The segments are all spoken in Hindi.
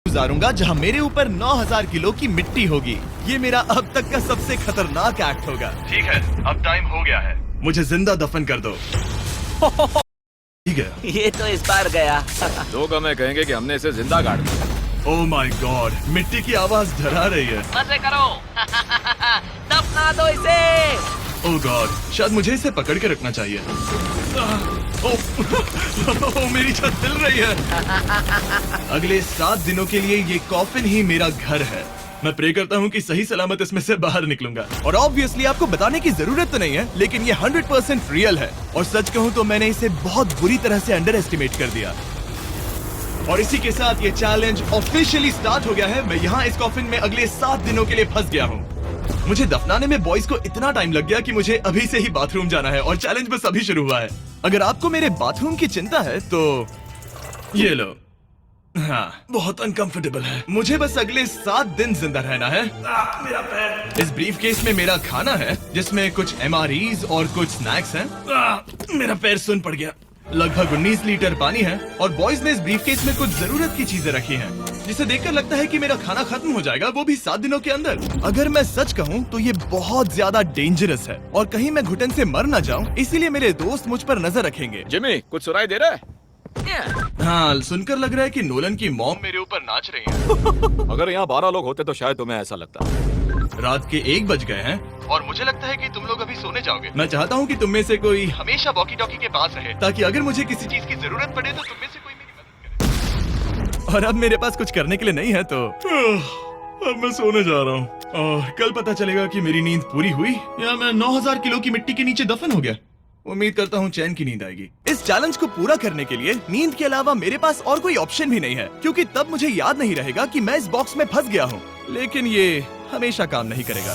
गुजारूंगा जहां मेरे ऊपर 9000 किलो की मिट्टी होगी। ये मेरा अब तक का सबसे खतरनाक एक्ट होगा। ठीक है, अब टाइम हो गया है, मुझे जिंदा दफन कर दो। ठीक है, ये तो इस बार गया। लोग हमें कहेंगे कि हमने इसे जिंदा गाड़ दिया। ओह माय गॉड, मिट्टी की आवाज डरा रही है। मजे करो। दफना दो इसे। ओह गॉड, शायद मुझे इसे पकड़ के रखना चाहिए। ओह, मेरी छत हिल रही है। अगले 7 दिनों के लिए ये कॉफिन ही मेरा घर है। मैं प्रे करता हूँ कि सही सलामत इसमें से बाहर निकलूंगा। और ऑब्वियसली आपको बताने की जरूरत तो नहीं है, लेकिन ये 100% रियल है। और सच कहूँ तो मैंने इसे बहुत बुरी तरह से अंडर एस्टिमेट कर दिया। और इसी के साथ ये चैलेंज ऑफिशियली स्टार्ट हो गया है। मैं यहाँ इस कॉफिन में अगले 7 दिनों के लिए फंस गया हूँ। मुझे दफनाने में बॉयज को इतना टाइम लग गया कि मुझे अभी से ही बाथरूम जाना है और चैलेंज बस अभी शुरू हुआ है। अगर आपको मेरे बाथरूम की चिंता है तो ये लो। हाँ, बहुत अनकंफर्टेबल है। मुझे बस अगले 7 दिन जिंदा रहना है। मेरा पैर। इस ब्रीफ केस में मेरा खाना है, जिसमें कुछ MREs और कुछ स्नैक्स हैं। मेरा पैर सुन पड़ गया। लगभग 19 लीटर पानी है और बॉयज ने इस ब्रीफ केस में कुछ जरूरत की चीजें रखी हैं, जिसे देखकर लगता है कि मेरा खाना खत्म हो जाएगा, वो भी 7 दिनों के अंदर। अगर मैं सच कहूँ तो ये बहुत ज्यादा डेंजरस है और कहीं मैं घुटन से मर ना जाऊँ, इसीलिए मेरे दोस्त मुझ पर नजर रखेंगे। जिमी, कुछ सुनाई दे रहा है? हाँ, सुनकर लग रहा है कि नोलन की मॉम मेरे ऊपर नाच रही है। अगर यहाँ 12 लोग होते तो शायद तुम्हें ऐसा लगता। रात के 1 बज गए हैं और मुझे लगता है कि तुम लोग अभी सोने जाओगे। मैं चाहता हूँ कि तुम में से कोई हमेशा वॉकी टॉकी के पास रहे, ताकि अगर मुझे किसी चीज की जरूरत पड़े तो तुम में से कोई मेरी मदद करे। और अब मेरे पास कुछ करने के लिए नहीं है तो अब मैं सोने जा रहा हूँ और कल पता चलेगा कि मेरी नींद पूरी हुई या मैं 9000 किलो की मिट्टी के नीचे दफन हो गया। उम्मीद करता हूँ चैन की नींद आएगी। इस चैलेंज को पूरा करने के लिए नींद के अलावा मेरे पास और कोई ऑप्शन भी नहीं है, क्योंकि तब मुझे याद नहीं रहेगा कि मैं इस बॉक्स में फंस गया हूँ। लेकिन ये हमेशा काम नहीं करेगा।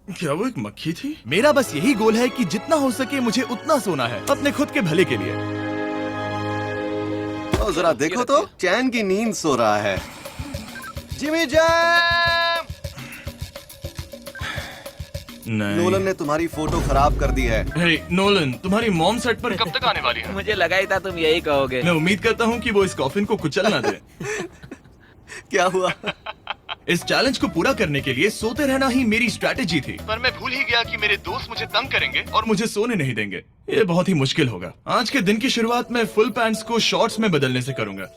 क्या वो एक मक्खी थी? मेरा बस यही गोल है कि जितना हो सके मुझे उतना सोना है, अपने खुद के भले के लिए। तो जरा देखो तो, चैन की नींद सो रहा है। Jimmy jam! नोलन ने तुम्हारी फोटो खराब कर दी है। हे नोलन, तुम्हारी मॉम सेट पर कब तक आने वाली है? मुझे लगा ही था तुम यही कहोगे। मैं उम्मीद करता हूँ कि वो इस कॉफिन को कुचल ना दे। क्या हुआ? इस चैलेंज को पूरा करने के लिए सोते रहना ही मेरी स्ट्रैटेजी थी, पर मैं भूल ही गया कि मेरे दोस्त मुझे तंग करेंगे और मुझे सोने नहीं देंगे। ये बहुत ही मुश्किल होगा। आज के दिन की शुरुआत मैं फुल पैंट्स को शॉर्ट्स में बदलने से करूंगा।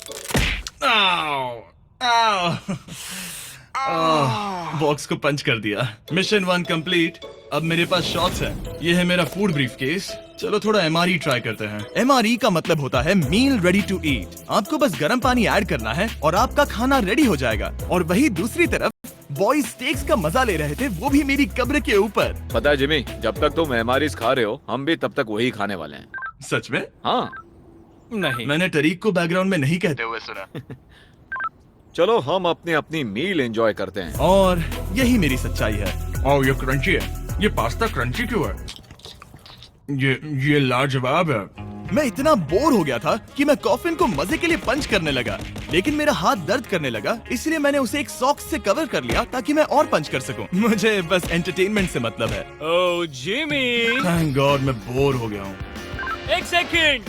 बॉक्स को पंच कर दिया। Mission 1 complete. अब मेरे पास शॉर्ट्स हैं। ये है मेरा फूड ब्रीफ केस। चलो थोड़ा MRE ट्राई करते हैं। MRE का मतलब होता है मील रेडी टू ईट। आपको बस गर्म पानी ऐड करना है और आपका खाना रेडी हो जाएगा। और वही दूसरी तरफ बॉयज स्टेक्स का मजा ले रहे थे, वो भी मेरी कब्र के ऊपर। पता है जिमी, जब तक तुम MREs खा रहे हो, हम भी तब तक वही खाने वाले हैं। सच में? हाँ। नहीं, मैंने टरीक को बैकग्राउंड में नहीं कहते हुए सुना। चलो हम अपनी अपनी मील एंजॉय करते हैं। और यही मेरी सच्चाई है। ओह, ये क्रंची है। ये पास्ता क्रंची क्यों है? ये लाजवाब है। मैं इतना बोर हो गया था कि मैं कॉफिन को मजे के लिए पंच करने लगा, लेकिन मेरा हाथ दर्द करने लगा, इसलिए मैंने उसे एक सॉक्स से कवर कर लिया ताकि मैं और पंच कर सकूं। मुझे बस एंटरटेनमेंट से मतलब है। ओह जिमी, थैंक गॉड मैं बोर हो गया हूँ। 1 सेकंड।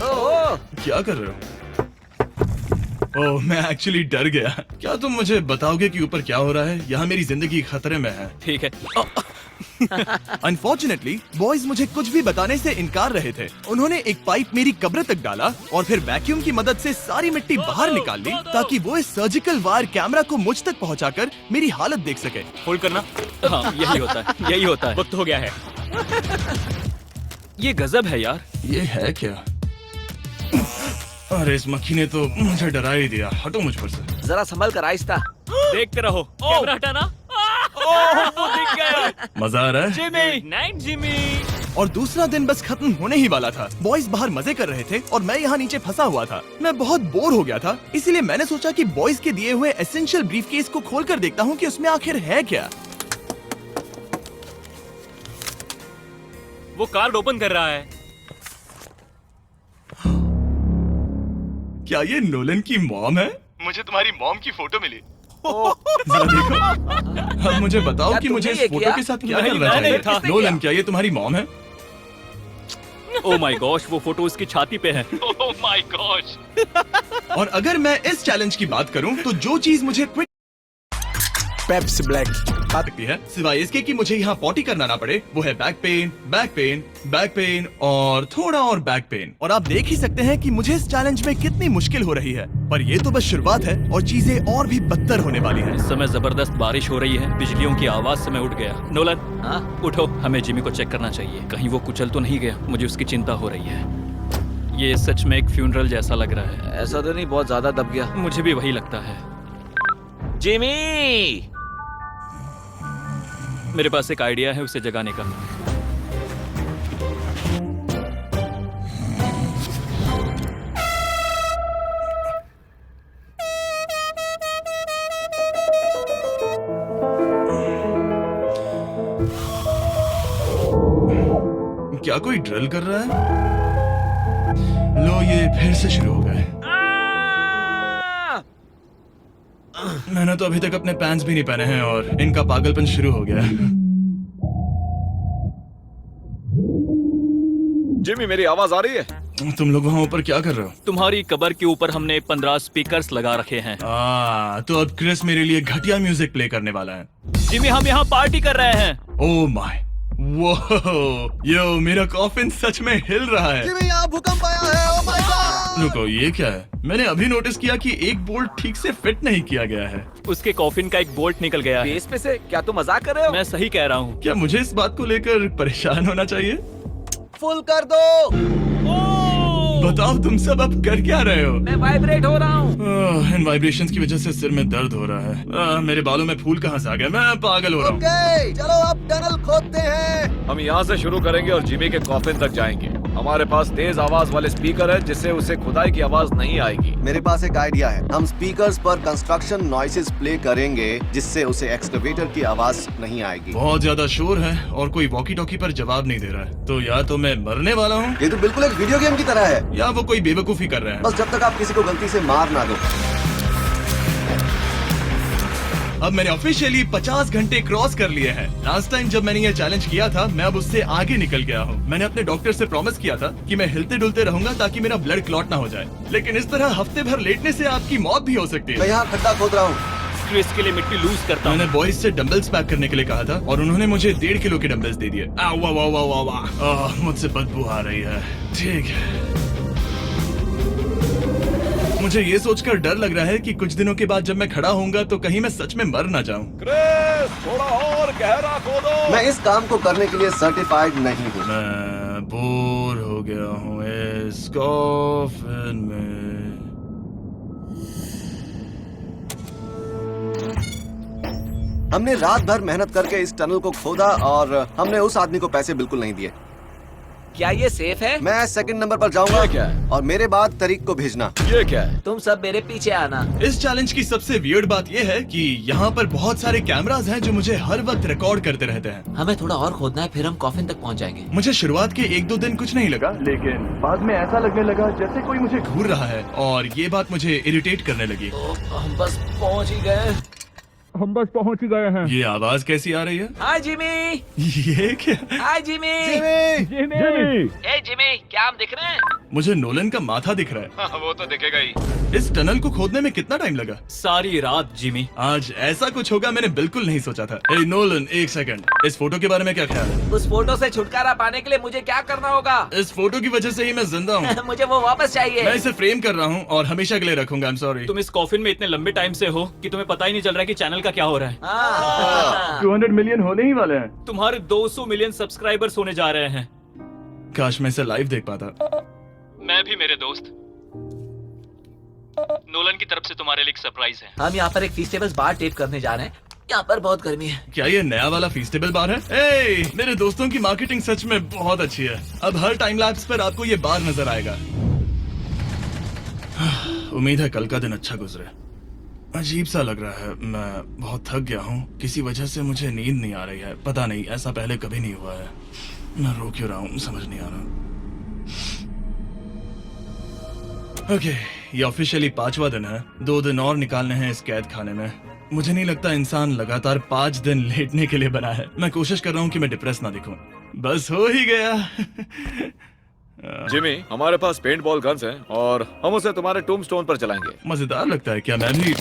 ओह, क्या कर रहे हो? ओह, मैं एक्चुअली डर गया। क्या तुम मुझे बताओगे कि ऊपर क्या हो रहा है? यहाँ मेरी जिंदगी खतरे में है। ठीक है। अनफॉर्चुनेटली बॉयज मुझे कुछ भी बताने से इनकार रहे थे। उन्होंने एक पाइप मेरी कब्र तक डाला और फिर वैक्यूम की मदद से सारी मिट्टी बाहर निकाल ली, ताकि वो इस सर्जिकल वायर कैमरा को मुझ तक पहुंचाकर मेरी हालत देख सके। होल्ड करना। हाँ, यही होता है, यही होता है। वक्त हो गया है। ये गजब है यार। ये है क्या? अरे इस मक्खी ने तो मुझे डरा ही दिया। हटो मुझ पर से। जरा संभल कर आहिस्ता। देखते रहो। कैमरा हटाना। वो दिख गया। मजा आ रहा है? Jimmy, night Jimmy. और दूसरा दिन बस खत्म होने ही वाला था। बॉयज बाहर मजे कर रहे थे और मैं यहाँ नीचे फंसा हुआ था। मैं बहुत बोर हो गया था, इसीलिए मैंने सोचा कि बॉयज के दिए हुए एसेंशियल ब्रीफकेस को खोलकर देखता हूँ कि उसमें आखिर है क्या। वो कार्ड ओपन कर रहा है। क्या ये नोलन की मॉम है? मुझे तुम्हारी मॉम की फोटो मिली। जरा देखो। अब मुझे बताओ क्या कि मुझे तुमने इस ये फोटो किया? के साथ क्या नहीं, करना मैंने चाहिए? था। नोलन, क्या ये तुम्हारी मॉम है? ओह माय गॉश, वो फोटो उसकी छाती पे है। Oh my gosh. और अगर मैं इस चैलेंज की बात करूं तो जो चीज मुझे क्विक पेप्सी ब्लैक। सकती है सिवाय इसके कि मुझे यहाँ पॉटी करना ना पड़े, वो है back pain, back pain, back pain और थोड़ा और बैक पेन। और आप देख ही सकते हैं कि मुझे इस चैलेंज में कितनी मुश्किल हो रही है, पर ये तो बस शुरुआत है और चीजें और भी बदतर होने वाली हैं। इस समय जबरदस्त बारिश हो रही है, बिजलियों की आवाज से मैं उठ गया। नोलन, हाँ? उठो, हमें जिमी को चेक करना चाहिए, कहीं वो कुचल तो नहीं गया। मुझे उसकी चिंता हो रही है। ये सच में एक फ्यूनरल जैसा लग रहा है। ऐसा तो नहीं बहुत ज्यादा दब गया? मुझे भी वही लगता है। जिमी! मेरे पास एक आइडिया है उसे जगाने का। क्या कोई ड्रिल कर रहा है? लो, ये फिर से शुरू हो गए। मैंने तो अभी तक अपने पैंट्स भी नहीं पहने हैं और इनका पागलपन शुरू हो गया है। जिमी, मेरी आवाज आ रही है? तुम लोग वहाँ ऊपर क्या कर रहे हो? तुम्हारी कबर के ऊपर हमने 15 स्पीकर्स लगा रखे हैं। तो अब क्रिस मेरे लिए घटिया म्यूजिक प्ले करने वाला है। जिमी, हम यहाँ पार्टी कर रहे हैं। ओह माय, वो यो, मेरा कॉफिन सच में हिल रहा है। जिमी, यहाँ भूकंप आया है। Oh my God! रुको, ये क्या है? मैंने अभी नोटिस किया कि एक बोल्ट ठीक से फिट नहीं किया गया है। उसके कॉफिन का एक बोल्ट निकल गया है। बेस पे से? क्या तुम मजाक कर रहे हो? मैं सही कह रहा हूँ। क्या मुझे इस बात को लेकर परेशान होना चाहिए? फुल कर दो। बताओ तुम सब अब कर क्या रहे हो? मैं वाइब्रेट हो रहा हूँ। इन वाइब्रेशंस की वजह से सिर में दर्द हो रहा है। मेरे बालों में फूल कहाँ से आ गया? मैं पागल हो रहा हूँ। ओके, चलो अब टनल खोदते हैं। हम यहाँ से शुरू करेंगे और जिमी के कॉफिन तक जाएंगे। हमारे पास तेज आवाज वाले स्पीकर है जिससे उसे खुदाई की आवाज नहीं आएगी। मेरे पास एक आइडिया है। हम स्पीकर्स पर कंस्ट्रक्शन नॉइसेस प्ले करेंगे जिससे उसे एक्सकवेटर की आवाज नहीं आएगी। बहुत ज्यादा शोर है और कोई वॉकी टॉकी पर जवाब नहीं दे रहा है। तो या तो मैं मरने वाला हूँ ये तो बिल्कुल एक वीडियो गेम की तरह है। या वो कोई बेवकूफी कर रहे हैं। बस जब तक आप किसी को गलती से मार ना दो। अब मैंने ऑफिशियली 50 घंटे क्रॉस कर लिए हैं। लास्ट टाइम जब मैंने ये चैलेंज किया था, मैं अब उससे आगे निकल गया हूँ। मैंने अपने डॉक्टर से प्रॉमिस किया था कि मैं हिलते डुलते रहूंगा ताकि मेरा ब्लड क्लॉट ना हो जाए। लेकिन इस तरह हफ्ते भर लेटने से आपकी मौत भी हो सकती मैं है। यहाँ खड्डा खोद रहा हूँ। स्ट्रेस के लिए मिट्टी लूज करता हूँ। मैंने बॉयज से डंबल्स पैक करने के लिए कहा था और उन्होंने मुझे 1.5 किलो के डंबल्स दे दिए। वाह वाह वाह वाह वाह, मुझसे बदबू आ रही है। ठीक है, मुझे ये सोचकर डर लग रहा है कि कुछ दिनों के बाद जब मैं खड़ा होऊंगा तो कहीं मैं सच में मर ना जाऊं। क्रिस, थोड़ा और गहरा खोदो। मैं इस काम को करने के लिए सर्टिफाइड नहीं हूँ। मैं बोर हो गया हूँ इस कॉफिन में। हमने रात भर मेहनत करके इस टनल को खोदा और हमने उस आदमी को पैसे बिल्कुल नहीं दिए। क्या ये सेफ है? मैं सेकंड नंबर पर जाऊंगा। ये क्या है? और मेरे बाद तरीक को भेजना। ये क्या है? तुम सब मेरे पीछे आना। इस चैलेंज की सबसे वियर्ड बात यह है कि यहाँ पर बहुत सारे कैमरास हैं जो मुझे हर वक्त रिकॉर्ड करते रहते हैं। हमें थोड़ा और खोदना है, फिर हम कॉफिन तक पहुंच जाएंगे। मुझे शुरुआत के 1-2 दिन कुछ नहीं लगा, लेकिन बाद में ऐसा लगने लगा जैसे कोई मुझे घूर रहा है और ये बात मुझे इरिटेट करने लगी। हम बस पहुंच ही गए। ये आवाज कैसी आ रही है? हाय जिमी। ये क्या? हाय जिमी। जिमी! ए जिमी, क्या हम दिख रहे हैं? मुझे नोलन का माथा दिख रहा हाँ, वो तो दिखेगा ही। है। इस टनल को खोदने में कितना टाइम लगा? सारी रात जिमी। आज ऐसा कुछ होगा मैंने बिल्कुल नहीं सोचा था। ए नोलन, एक सेकंड, इस फोटो के बारे में क्या ख्याल है? उस फोटो से छुटकारा पाने के लिए मुझे क्या करना होगा? इस फोटो की वजह से ही मैं जिंदा हूँ। मुझे वो वापस चाहिए। मैं इसे फ्रेम कर रहा हूँ और हमेशा के लिए रखूंगा। I am sorry. तुम इस कॉफिन में इतने लंबे टाइम से हो कि तुम्हें पता ही नहीं चल रहा है कि चैनल का क्या हो रहा है। 200 मिलियन होने ही वाले हैं। तुम्हारे 200 मिलियन सब्सक्राइबर्स होने जा रहे हैं। काश मैं इसे लाइव देख पाता। मैं भी मेरे दोस्त। नोलन की तरफ से तुम्हारे लिए एक सरप्राइज है। हम यहाँ पर एक फीस्टेबल बार टेप करने जा रहे हैं। यहाँ पर बहुत गर्मी है। क्या ये नया वाला फीस्टेबल बार है? ए, मेरे दोस्तों की मार्केटिंग सच में बहुत अच्छी है। अब हर टाइम लैप्स पर आपको ये बार नजर आएगा। उम्मीद है कल का दिन अच्छा गुजरे। अजीब सा लग रहा है, मैं बहुत थक गया हूँ। किसी वजह से मुझे नींद नहीं आ रही है। पता नहीं, ऐसा पहले कभी नहीं हुआ है। मैं रो क्यों रहा हूँ समझ नहीं आ रहा। ओके, ये ऑफिशियली 5वां दिन है। 2 दिन और निकालने हैं इस कैद खाने में। मुझे नहीं लगता इंसान लगातार 5 दिन लेटने के लिए बना है। मैं कोशिश कर रहा हूँ कि मैं डिप्रेस ना दिखूं। बस हो ही गया। जिमी, हमारे पास पेंट बॉल गन्स हैं और हम उसे तुम्हारे टूम्बस्टोन पर चलाएंगे। मजेदार लगता है क्या? मैं भी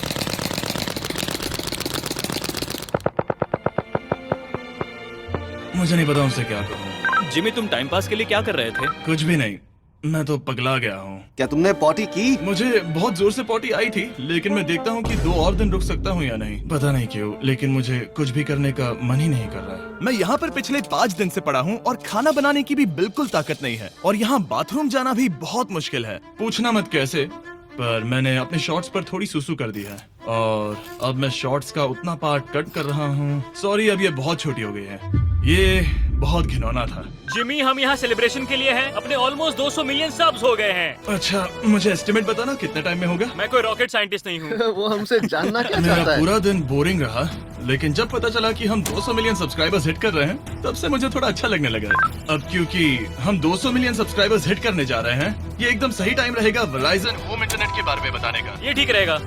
मुझे नहीं पता उनसे क्या कहूँ। जिमी, तुम टाइम पास के लिए क्या कर रहे थे? कुछ भी नहीं, मैं तो पगला गया हूँ। क्या तुमने पॉटी की? मुझे बहुत जोर से पॉटी आई थी, लेकिन मैं देखता हूँ कि 2 और दिन रुक सकता हूँ या नहीं। पता नहीं क्यों, लेकिन मुझे कुछ भी करने का मन ही नहीं कर रहा है। मैं यहाँ पर पिछले 5 दिन से पड़ा हूँ और खाना बनाने की भी बिल्कुल ताकत नहीं है, और यहाँ बाथरूम जाना भी बहुत मुश्किल है। पूछना मत कैसे, पर मैंने अपने शॉर्ट्स पर थोड़ी सुसु कर दी है और अब मैं शॉर्ट्स का उतना पार्ट कट कर रहा हूँ। सॉरी, अब ये बहुत छोटी हो गई है। ये बहुत घिनौना था। जिमी, हम यहाँ सेलिब्रेशन के लिए हैं। अपने ऑलमोस्ट 200 मिलियन सब्स हो गए हैं। अच्छा, मुझे एस्टिमेट बताना कितने टाइम में होगा? मैं कोई रॉकेट साइंटिस्ट नहीं हूँ। वो हमसे जानना क्या मेरा चाहता है? पूरा दिन बोरिंग रहा, लेकिन जब पता चला कि हम 200 मिलियन सब्सक्राइबर्स हिट कर रहे हैं, तब से मुझे थोड़ा अच्छा लगने लगा है। अब क्योंकि हम 200 मिलियन सब्सक्राइबर्स हिट करने जा रहे हैं, ये एकदम सही टाइम रहेगा वेराइजन होम इंटरनेट के बारे में बताने का। ये ठीक रहेगा।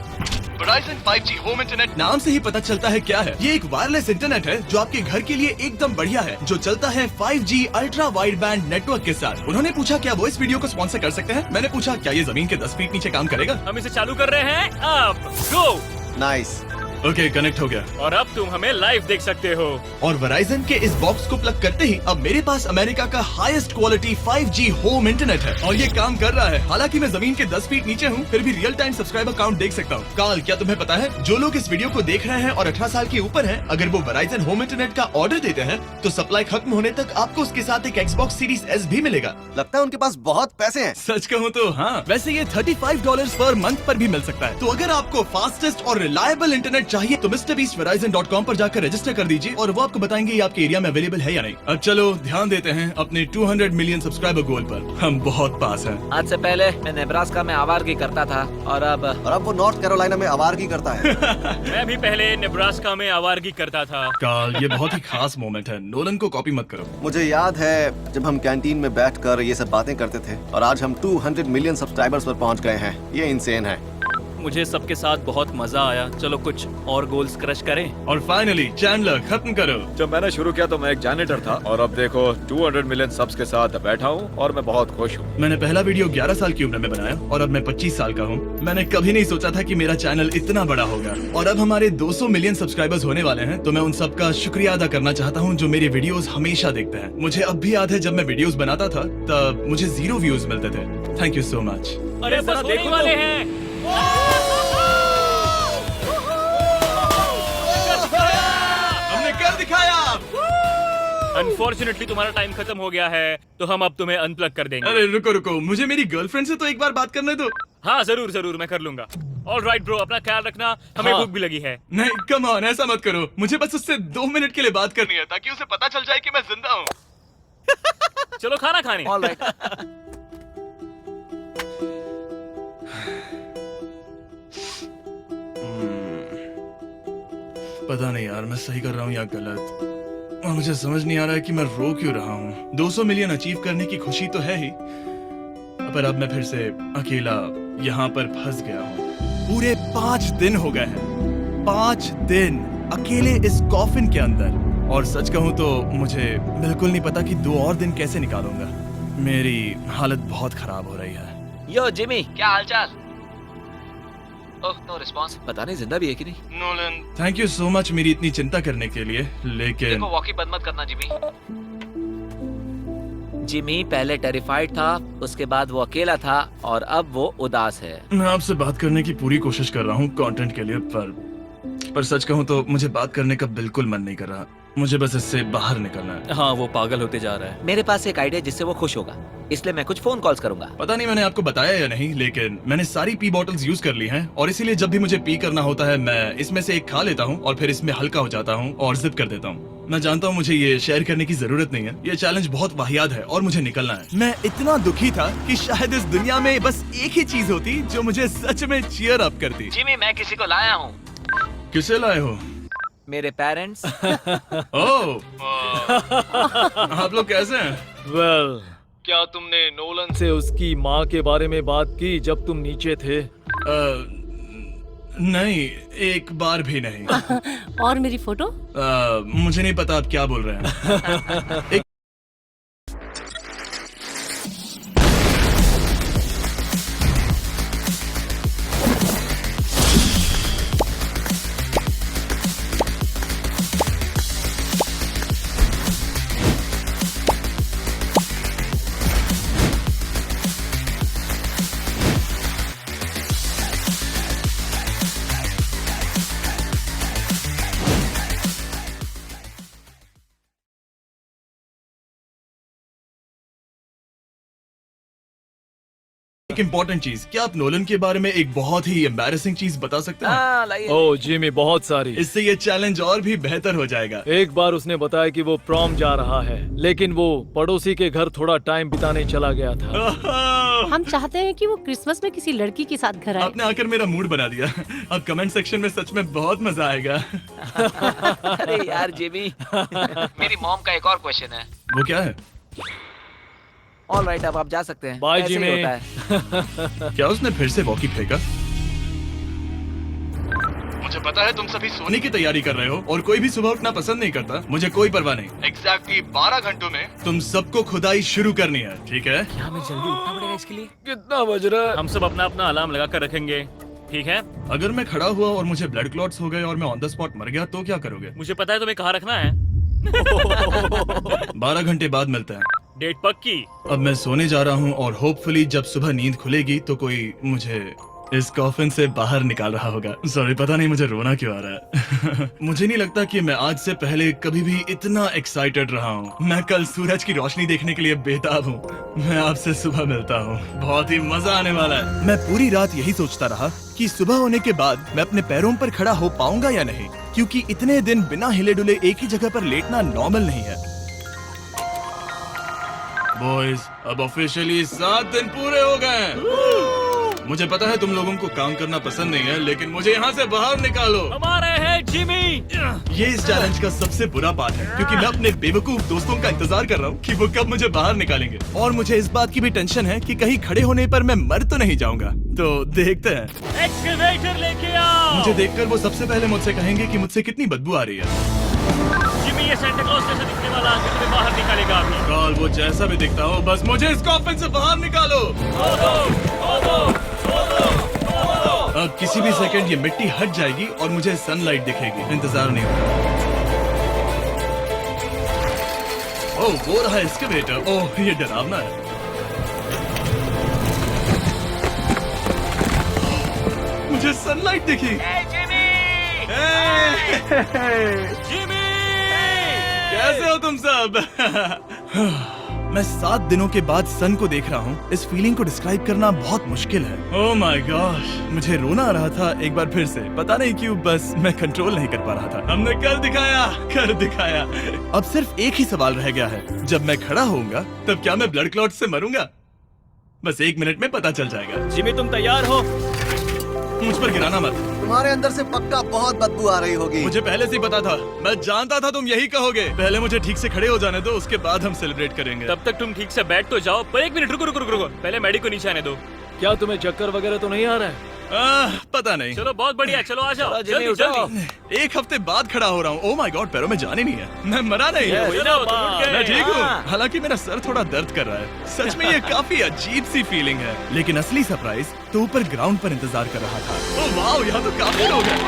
वेराइजन 5G होम इंटरनेट नाम से ही पता चलता है क्या है। ये एक वायरलेस इंटरनेट है जो आपके घर के लिए एकदम बढ़िया है, जो चलता है 5G ultra wide band network के साथ। उन्होंने पूछा क्या वो इस वीडियो को स्पॉन्सर कर सकते हैं। मैंने पूछा क्या ये जमीन के 10 फीट नीचे काम करेगा। हम इसे चालू कर रहे हैं। अब गो। नाइस। ओके, कनेक्ट हो गया। और अब तुम हमें लाइव देख सकते हो। और वेराइजन के इस बॉक्स को प्लग करते ही अब मेरे पास अमेरिका का highest quality 5G home internet है, और ये काम कर रहा है। हालांकि मैं जमीन के 10 फीट नीचे हूँ, फिर भी रियल टाइम सब्सक्राइबर काउंट देख सकता हूँ। काल, क्या तुम्हें पता है जो लोग इस वीडियो को देख रहे हैं और 18 साल के ऊपर हैं, अगर वो वेराइजन होम इंटरनेट का ऑर्डर देते हैं तो सप्लाई खत्म होने तक आपको उसके साथ एक Xbox Series S भी मिलेगा। लगता है उनके पास बहुत पैसे हैं। सच कहूँ तो हाँ। वैसे ये $35 पर मंथ पर भी मिल सकता है। तो अगर आपको फास्टेस्ट और रिलायबल इंटरनेट चाहिए तो MrBeastVerizon.com पर जाकर रजिस्टर कर दीजिए और वो आपको बताएंगे ये आपके एरिया में अवेलेबल है या नहीं। अब चलो ध्यान देते हैं अपने 200 मिलियन सब्सक्राइबर गोल पर। हम बहुत पास हैं। आज से पहले मैं नेब्रास्का में आवारगी करता था और अब वो नॉर्थ कैरोलिना में आवारगी करता है। मैं भी पहले नेब्रास्का में आवारगी करता था। काल, ये बहुत ही खास मोमेंट है। नोलन को कॉपी मत करो। मुझे याद है जब हम कैंटीन में बैठकर ये सब बातें करते थे, और आज हम 200 मिलियन सब्सक्राइबर्स पर पहुंच गए हैं। ये इंसेन है। मुझे सबके साथ बहुत मजा आया। चलो कुछ और गोल्स क्रश करें। और फाइनली चैंडलर, खत्म करो। जब मैंने शुरू किया तो मैं एक जैनिटर था और अब देखो 200 मिलियन सब्स के साथ बैठा हूँ और मैं बहुत खुश हूँ। मैंने पहला वीडियो 11 साल की उम्र में बनाया और अब मैं 25 साल का हूँ। मैंने कभी नहीं सोचा था कि मेरा चैनल इतना बड़ा होगा, और अब हमारे 200 मिलियन सब्सक्राइबर्स होने वाले हैं। तो मैं उन सबका शुक्रिया अदा करना चाहता हूँ जो मेरे वीडियोस हमेशा देखते हैं। मुझे अब भी याद है जब मैं वीडियोस बनाता था तब मुझे 0 व्यूज मिलते थे। Thank you so much. अरे बस होने वाले हैं। हमने कर दिखाया। अनफॉर्चुनेटली तुम्हारा टाइम खत्म हो गया है, तो हम अब तुम्हें अनप्लग कर देंगे। अरे रुको रुको, मुझे मेरी गर्लफ्रेंड से तो एक बार बात करने दो। हाँ जरूर जरूर, मैं कर लूंगा। ऑल राइट ब्रो, अपना ख्याल रखना। हमें हाँ। भूख भी लगी है। नहीं, कम ऑन, ऐसा मत करो। मुझे बस उससे 2 मिनट के लिए बात करनी है ताकि उसे पता चल जाए कि मैं जिंदा हूँ। चलो खाना खाने। All right. पता नहीं यार, मैं सही कर रहा हूँ या गलत, और मुझे समझ नहीं आ रहा है कि मैं रो क्यों रहा हूँ। 200 मिलियन अचीव करने की खुशी तो है ही, पर अब मैं फिर से अकेला यहाँ पर फंस गया हूँ। पूरे 5 दिन हो गए हैं, 5 दिन अकेले इस कॉफिन के अंदर। और सच कहूँ तो मुझे बिल्कुल नहीं पता कि 2 और दिन कैसे निकालूंगा। मेरी हालत बहुत खराब हो रही है। यो जिमी, क्या हालचाल? ओह, नो रिस्पांस। पता नहीं जिंदा भी है कि नहीं। Nolan, thank you so much मेरी इतनी चिंता करने के लिए, लेकिन देखो, वॉकी बंद मत करना जिमी। जिमी पहले टेरिफाइड था, उसके बाद वो अकेला था और अब वो उदास है। मैं आपसे बात करने की पूरी कोशिश कर रहा हूँ कंटेंट के लिए, पर सच कहूँ तो मुझे बात करने का बिल्कुल मन नहीं कर रहा। मुझे बस इससे बाहर निकलना है। हाँ, वो पागल होते जा रहा है। मेरे पास एक आइडिया जिससे वो खुश होगा, इसलिए मैं कुछ फोन कॉल्स करूंगा। पता नहीं मैंने आपको बताया या नहीं, लेकिन मैंने सारी पी बॉटल्स यूज कर ली हैं, और इसीलिए जब भी मुझे पी करना होता है मैं इसमें से एक खा लेता हूँ और फिर इसमें हल्का हो जाता हूँ और जिप कर देता हूँ। मैं जानता हूँ मुझे ये शेयर करने की जरूरत नहीं है, ये चैलेंज बहुत वाहियात है और मुझे निकलना है। मैं इतना दुखी था कि शायद इस दुनिया में बस एक ही चीज होती जो मुझे सच में चीयर अप करती। जिमी, मैं किसी को लाया हूँ। किसे लाए हो? मेरे पेरेंट्स। ओह, आप लोग कैसे हैं? वेल, क्या तुमने नोलन से उसकी माँ के बारे में बात की जब तुम नीचे थे? नहीं, एक बार भी नहीं। और मेरी फोटो? मुझे नहीं पता आप क्या बोल रहे हैं। एक इम्पोर्टेंट चीज, क्या आप नोलन के बारे में एक बहुत ही एम्बैरेसिंग चीज बता सकते हैं? हाँ लाइए। ओह जिमी, बहुत सारी। इससे ये चैलेंज और भी बेहतर हो जाएगा। एक बार उसने बताया कि वो प्रॉम जा रहा है, लेकिन वो पड़ोसी के घर थोड़ा टाइम बिताने चला गया था। हम चाहते हैं कि वो क्रिसमस में किसी लड़की के साथ घर आए। आपने आकर मेरा मूड बना दिया। अब कमेंट सेक्शन में सच में बहुत मजा आएगा। अरे यार जिमी, मेरी मॉम का एक और क्वेश्चन है। वो क्या है? ऑलराइट, अब आप जा सकते हैं। बाय ऐसे ही जिमी। होता है। क्या उसने फिर से वॉकी फेंका? मुझे पता है तुम सभी सोने की तैयारी कर रहे हो और कोई भी सुबह उठना पसंद नहीं करता। मुझे कोई परवाह नहीं। एग्जैक्टली 12 घंटों में तुम सबको खुदाई शुरू करनी है, ठीक है? क्या हमें जल्दी उठना पड़ेगा इसके लिए? कितना बज रहा है? हम सब अपना अपना अलार्म लगा कर रखेंगे, ठीक है? अगर मैं खड़ा हुआ और मुझे ब्लड क्लॉट्स हो गए और मैं ऑन द स्पॉट मर गया तो क्या करोगे? मुझे पता है तुम्हें कहाँ रखना है। 12 घंटे बाद मिलते हैं। डेट पक्की। अब मैं सोने जा रहा हूँ और होपफुली जब सुबह नींद खुलेगी तो कोई मुझे इस कॉफिन से बाहर निकाल रहा होगा। सॉरी, पता नहीं मुझे रोना क्यों आ रहा है। मुझे नहीं लगता कि मैं आज से पहले कभी भी इतना एक्साइटेड रहा हूँ। मैं कल सूरज की रोशनी देखने के लिए बेताब हूँ। मैं आपसे सुबह मिलता हूँ, बहुत ही मजा आने वाला है। मैं पूरी रात यही सोचता रहा कि सुबह होने के बाद मैं अपने पैरों पर खड़ा हो पाऊंगा या नहीं, क्योंकि इतने दिन बिना हिले डुले एक ही जगह पर लेटना नॉर्मल नहीं है। बॉयज, अब ऑफिशियली 7 दिन पूरे हो गए हैं। मुझे पता है तुम लोगों को काम करना पसंद नहीं है, लेकिन मुझे यहाँ से बाहर निकालो। हमारे हैं जिमी। ये इस चैलेंज का सबसे बुरा पार्ट है, क्योंकि मैं अपने बेवकूफ दोस्तों का इंतजार कर रहा हूँ कि वो कब मुझे बाहर निकालेंगे। और मुझे इस बात की भी टेंशन है कि कहीं खड़े होने पर मैं मर तो नहीं जाऊंगा। तो देखते हैं। एक्सकवेटर लेके आओ। मुझे देखकर वो सबसे पहले मुझसे कहेंगे कि मुझसे कितनी बदबू आ रही है। जिमी, ये सेंटा क्लॉज जैसा दिखने वाला आदमी तुम्हें बाहर निकालेगा अभी। काल, वो जैसा भी दिखता हो, बस मुझे इस कॉफिन से बाहर निकालो। अब किसी भी सेकंड ये मिट्टी हट जाएगी और मुझे सनलाइट दिखेगी। इंतजार नहीं होगा। ओह, वो रहा एक्सकवेटर। ओह, ये डरावना है। मुझे सनलाइट दिखी। जिमी, कैसे हो तुम सब? मैं 7 दिनों के बाद सन को देख रहा हूँ। इस फीलिंग को डिस्क्राइब करना बहुत मुश्किल है। ओह माय गॉश, मुझे रोना आ रहा था एक बार फिर से। पता नहीं क्यों, बस मैं कंट्रोल नहीं कर पा रहा था। हमने कर दिखाया। अब सिर्फ एक ही सवाल रह गया है। जब मैं खड़ा होऊंगा तब क्या मैं ब्लड क्लॉट से मरूंगा? बस 1 मिनट में पता चल जाएगा। जिमी तुम तैयार हो? मुझ पर गिराना मत। तुम्हारे अंदर से पक्का बहुत बदबू आ रही होगी। मुझे पहले से ही पता था। मैं जानता था तुम यही कहोगे। पहले मुझे ठीक से खड़े हो जाने दो, उसके बाद हम सेलिब्रेट करेंगे। तब तक तुम ठीक से बैठ तो जाओ। पर 1 मिनट रुको। पहले मैडी को नीचे आने दो। क्या तुम्हें चक्कर वगैरह तो नहीं आ रहा है? पता नहीं। चलो बहुत बढ़िया, चलो आ जाओ। जिमी, जल्दी उठाओ। जल्दी। 1 हफ्ते बाद खड़ा हो रहा हूँ। ओह माय गॉड, पैरों में जान ही नहीं है। मैं मरा नहीं। वही ना, तुम उठ गए। मैं ठीक हूँ। हाँ। हालांकि मेरा सर थोड़ा दर्द कर रहा है। सच में ये काफी अजीब सी फीलिंग है। लेकिन असली सरप्राइज तो ऊपर ग्राउंड पर इंतजार कर रहा था। ओह वाओ, यहाँ तो काफी लोग हैं।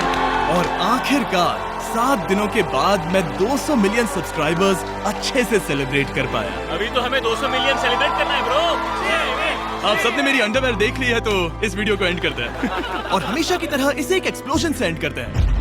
और आखिरकार 7 दिनों के बाद मैं 200 मिलियन सब्सक्राइबर्स अच्छे से सेलिब्रेट कर पाया। अभी तो हमें 200 मिलियन सेलिब्रेट करना है ब्रो। आप सबने मेरी अंडरवेयर देख ली है, तो इस वीडियो को एंड करते हैं। और हमेशा की तरह इसे एक एक्सप्लोजन से एंड करते हैं।